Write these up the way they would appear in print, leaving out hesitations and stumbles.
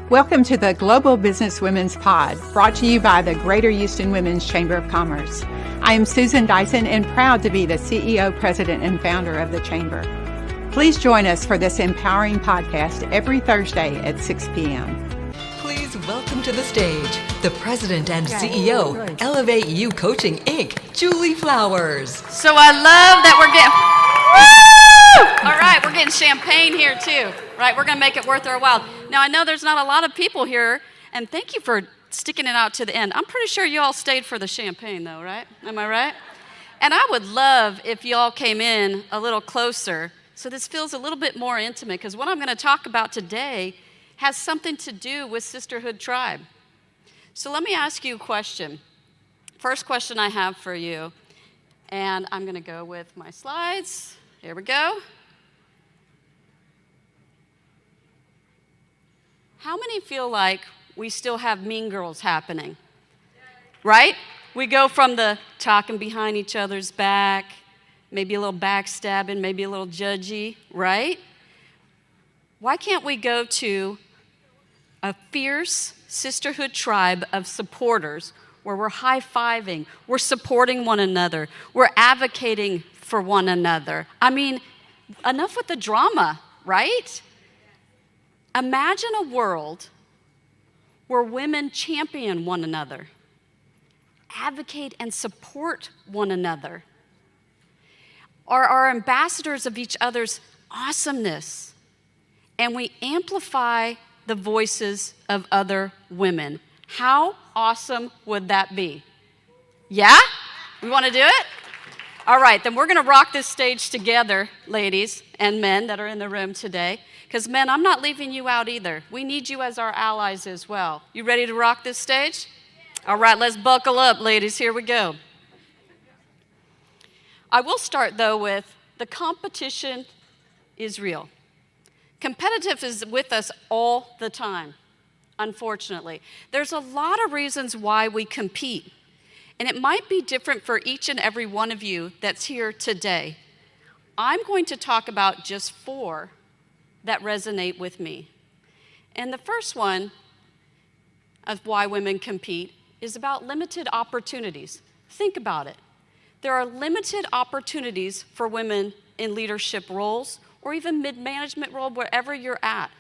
Welcome to the Global Business Women's Pod, brought to you by the Greater Houston Women's Chamber of Commerce. I am Susan Dyson and proud to be the CEO, President, and founder of the Chamber. Please join us for this empowering podcast every Thursday at 6 p.m. Please welcome to the stage, the President and CEO, Elevate You Coaching, Inc., Julie Flowers. So I love that we're getting, woo! All right, we're getting champagne here too, right? We're gonna make it worth our while. Now I know there's not a lot of people here, and thank you for sticking it out to the end. I'm pretty sure you all stayed for the champagne though, right? Am I right? And I would love if you all came in a little closer so this feels a little bit more intimate, because what I'm gonna talk about today has something to do with Sisterhood Tribe. So let me ask you a question. First question I have for you, and I'm gonna go with my slides. Here we go. How many feel like we still have mean girls happening? Right? We go from the talking behind each other's back, maybe a little backstabbing, maybe a little judgy, right? Why can't we go to a fierce sisterhood tribe of supporters where we're high-fiving, we're supporting one another, we're advocating for one another? I mean, enough with the drama, right? Imagine a world where women champion one another, advocate and support one another, are ambassadors of each other's awesomeness, and we amplify the voices of other women. How awesome would that be? Yeah? We want to do it? All right, then we're going to rock this stage together, ladies and men that are in the room today. Because men, I'm not leaving you out either. We need you as our allies as well. You ready to rock this stage? All right, let's buckle up, ladies. Here we go. I will start, though, with the competition is real. Competitive is with us all the time, unfortunately. There's a lot of reasons why we compete, and it might be different for each and every one of you that's here today. I'm going to talk about just 4 that resonate with me. And the first one of why women compete is about limited opportunities. Think about it. There are limited opportunities for women in leadership roles or even mid-management role, wherever you're at.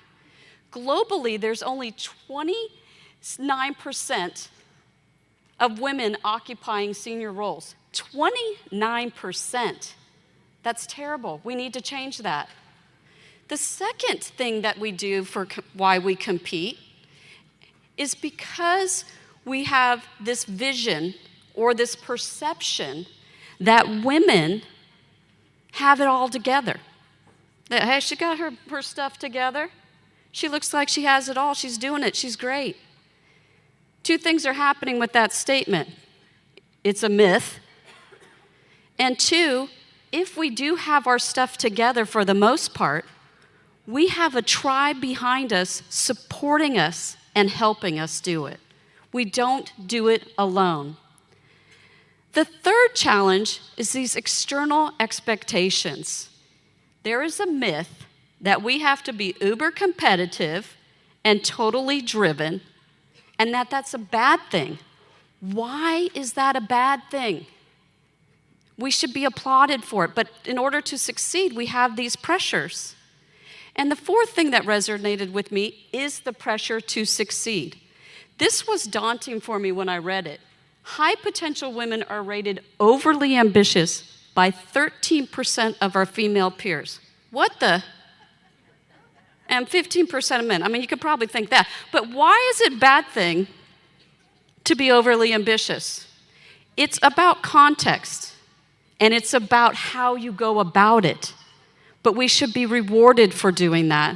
Globally, there's only 29% of women occupying senior roles. 29%. That's terrible. We need to change that. The second thing that we do for why we compete is because we have this vision or this perception that women have it all together. That, hey, she got her stuff together. She looks like she has it all. She's doing it. She's great. 2 things are happening with that statement. It's a myth. And 2, if we do have our stuff together for the most part, we have a tribe behind us supporting us and helping us do it. We don't do it alone. The third challenge is these external expectations. There is a myth that we have to be uber competitive and totally driven, and that's a bad thing. Why is that a bad thing? We should be applauded for it, but in order to succeed, we have these pressures. And the fourth thing that resonated with me is the pressure to succeed. This was daunting for me when I read it. High potential women are rated overly ambitious by 13% of our female peers. What the? And 15% of men. I mean, you could probably think that. But why is it a bad thing to be overly ambitious? It's about context, and it's about how you go about it. But we should be rewarded for doing that,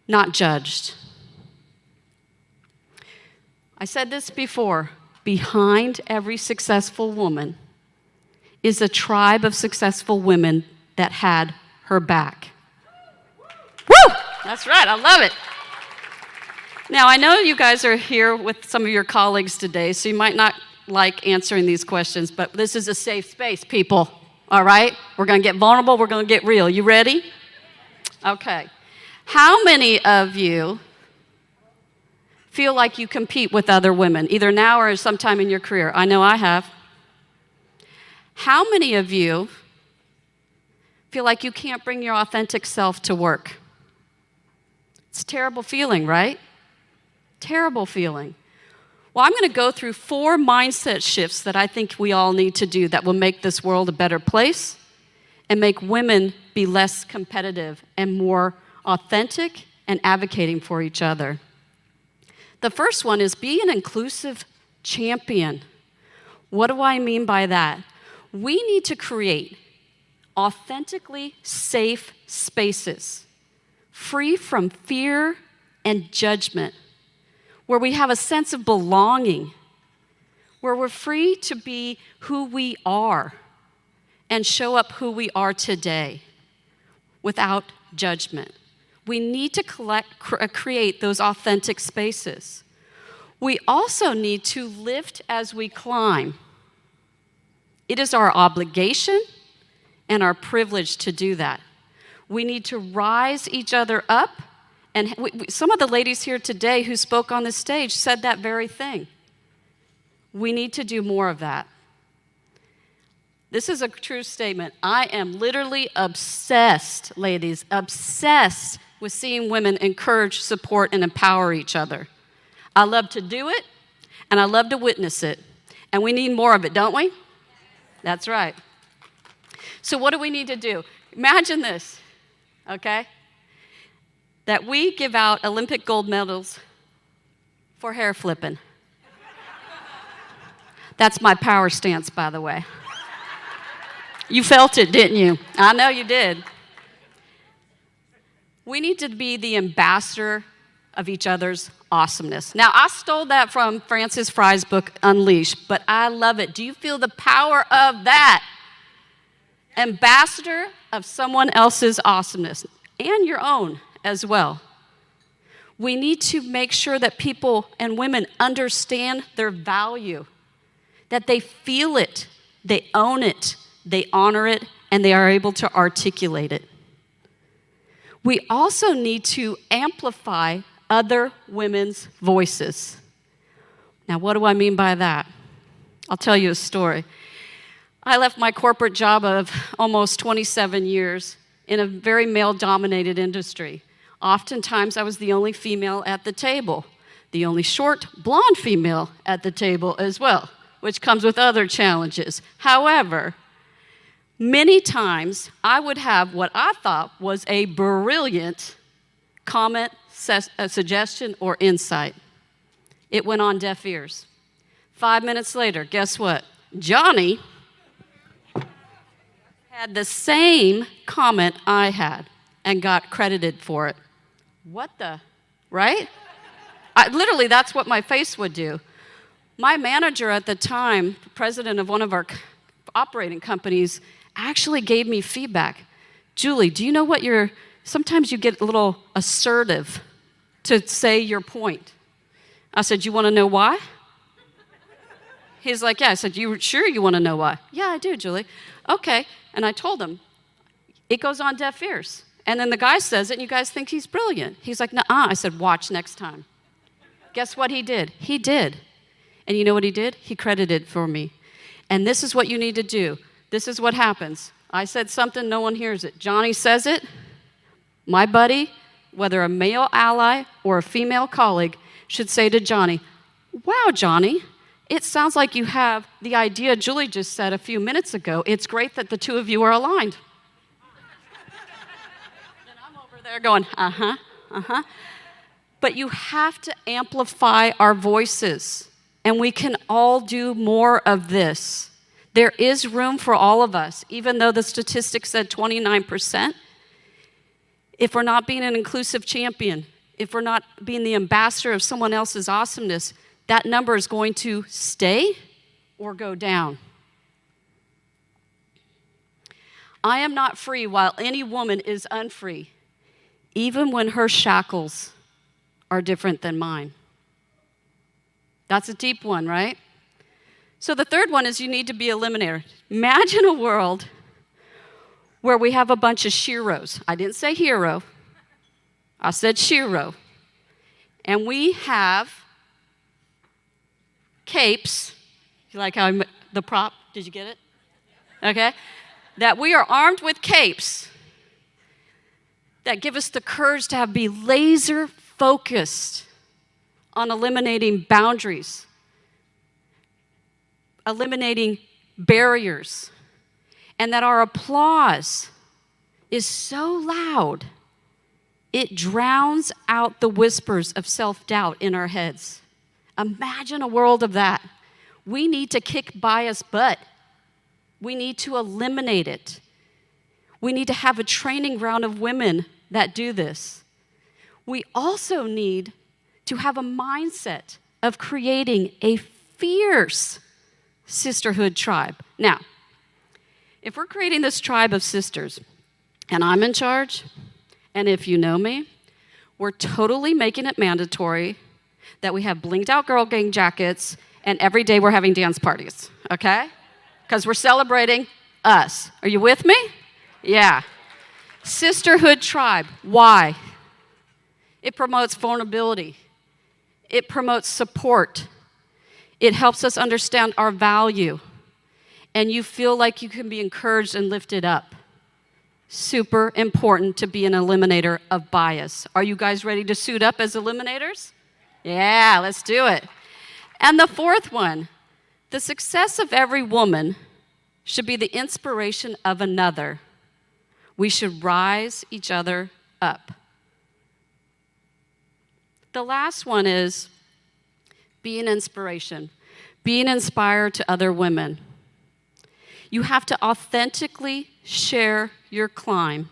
not judged. I said this before, behind every successful woman is a tribe of successful women that had her back. Woo! That's right, I love it. Now, I know you guys are here with some of your colleagues today, so you might not like answering these questions, but this is a safe space, people. All right? We're going to get vulnerable. We're going to get real. You ready? Okay. How many of you feel like you compete with other women, either now or sometime in your career? I know I have. How many of you feel like you can't bring your authentic self to work? It's a terrible feeling, right? Terrible feeling. Well, I'm going to go through 4 mindset shifts that I think we all need to do that will make this world a better place and make women be less competitive and more authentic and advocating for each other. The first one is be an inclusive champion. What do I mean by that? We need to create authentically safe spaces, free from fear and judgment, where we have a sense of belonging, where we're free to be who we are and show up who we are today without judgment. We need to create those authentic spaces. We also need to lift as we climb. It is our obligation and our privilege to do that. We need to rise each other up. And some of the ladies here today who spoke on the stage said that very thing. We need to do more of that. This is a true statement. I am literally obsessed, ladies, obsessed with seeing women encourage, support, and empower each other. I love to do it, and I love to witness it. And we need more of it, don't we? That's right. So what do we need to do? Imagine this, okay? That we give out Olympic gold medals for hair flipping. That's my power stance, by the way. You felt it, didn't you? I know you did. We need to be the ambassador of each other's awesomeness. Now, I stole that from Frances Fry's book, Unleashed, but I love it. Do you feel the power of that? Ambassador of someone else's awesomeness, and your own as well. We need to make sure that people and women understand their value, that they feel it, they own it, they honor it, and they are able to articulate it. We also need to amplify other women's voices. Now, what do I mean by that? I'll tell you a story. I left my corporate job of almost 27 years in a very male-dominated industry. Oftentimes, I was the only female at the table, the only short, blonde female at the table as well, which comes with other challenges. However, many times, I would have what I thought was a brilliant comment, a suggestion, or insight. It went on deaf ears. 5 minutes later, guess what? Johnny had the same comment I had and got credited for it. What the, right? Literally, that's what my face would do. My manager at the time, president of one of our operating companies, actually gave me feedback. Julie, do you know what sometimes you get a little assertive to say your point. I said, you want to know why? He's like, yeah. I said, you sure you want to know why? Yeah, I do, Julie. Okay. And I told him, it goes on deaf ears. And then the guy says it, and you guys think he's brilliant. He's like, nuh-uh. I said, watch next time. Guess what he did? He did. And you know what he did? He credited for me. And this is what you need to do. This is what happens. I said something, no one hears it. Johnny says it. My buddy, whether a male ally or a female colleague, should say to Johnny, wow, Johnny, it sounds like you have the idea Julie just said a few minutes ago. It's great that the two of you are aligned. And I'm over there going, uh-huh, uh-huh. But you have to amplify our voices, and we can all do more of this. There is room for all of us, even though the statistics said 29%. If we're not being an inclusive champion, if we're not being the ambassador of someone else's awesomeness, that number is going to stay or go down. I am not free while any woman is unfree, even when her shackles are different than mine. That's a deep one, right? So the third one is you need to be Eliminator. Imagine a world where we have a bunch of sheroes. I didn't say hero. I said shero. And we have capes. You like how the prop? Did you get it? Okay. That we are armed with capes that give us the courage to be laser focused on eliminating boundaries, eliminating barriers, and that our applause is so loud it drowns out the whispers of self-doubt in our heads. Imagine a world of that. We need to kick bias butt. We need to eliminate it. We need to have a training ground of women that do this. We also need to have a mindset of creating a fierce sisterhood tribe. Now, if we're creating this tribe of sisters, and I'm in charge, and if you know me, we're totally making it mandatory that we have blinked out girl gang jackets, and every day we're having dance parties, okay? Because we're celebrating us. Are you with me? Yeah. Sisterhood tribe. Why? It promotes vulnerability. It promotes support. It helps us understand our value. And you feel like you can be encouraged and lifted up. Super important to be an eliminator of bias. Are you guys ready to suit up as eliminators? Yeah, let's do it. And the fourth one, the success of every woman should be the inspiration of another. We should rise each other up. The last one is be an inspiration. Being inspired to other women. You have to authentically share your climb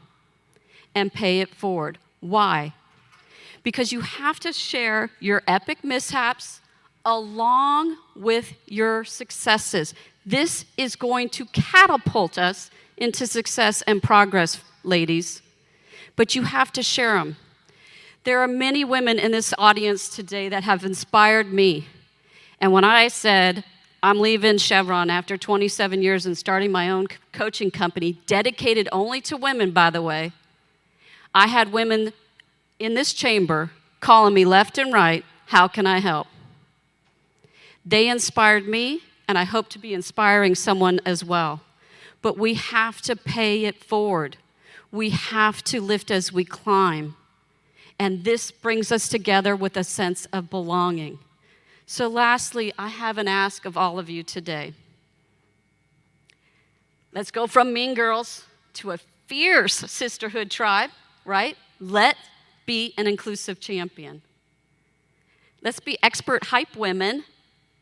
and pay it forward. Why? Because you have to share your epic mishaps along with your successes. This is going to catapult us into success and progress, ladies. But you have to share them. There are many women in this audience today that have inspired me. And when I said, I'm leaving Chevron after 27 years and starting my own coaching company, dedicated only to women, by the way, I had women in this chamber calling me left and right, how can I help? They inspired me, and I hope to be inspiring someone as well. But we have to pay it forward. We have to lift as we climb. And this brings us together with a sense of belonging. So lastly, I have an ask of all of you today. Let's go from mean girls to a fierce sisterhood tribe, right? Let's be an inclusive champion. Let's be expert hype women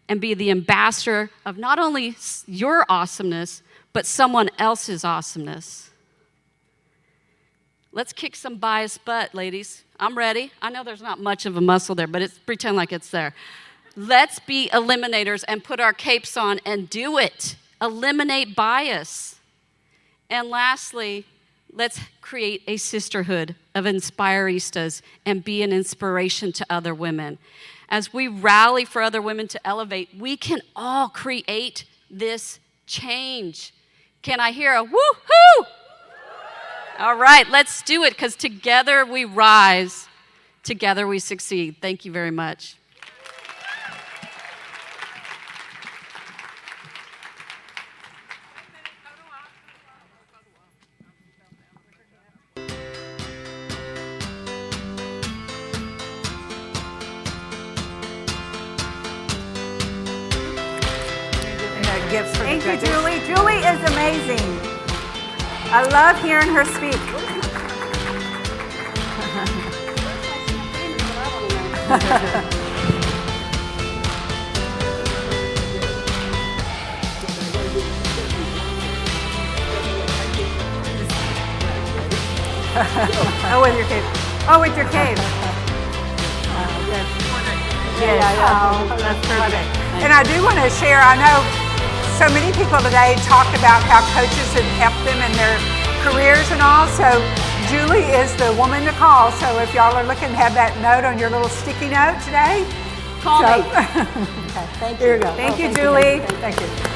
and be the ambassador of not only your awesomeness, but someone else's awesomeness. Let's kick some bias butt, ladies. I'm ready. I know there's not much of a muscle there, but pretend like it's there. Let's be eliminators and put our capes on and do it. Eliminate bias. And lastly, let's create a sisterhood of inspiristas and be an inspiration to other women. As we rally for other women to elevate, we can all create this change. Can I hear a woo-hoo? All right, let's do it, because together we rise, together we succeed. Thank you very much. Thank you, Julie. Julie is amazing. I love hearing her speak. Oh, with your cave. Oh, with your cave. Yeah. Oh, that's perfect. And I do want to share, I know so many people today talk about how coaches have helped them in their careers and all. So Julie is the woman to call. So if y'all are looking to have that note on your little sticky note today, Call me. Okay, thank you. Here you go. Thank you, Julie. Thank you.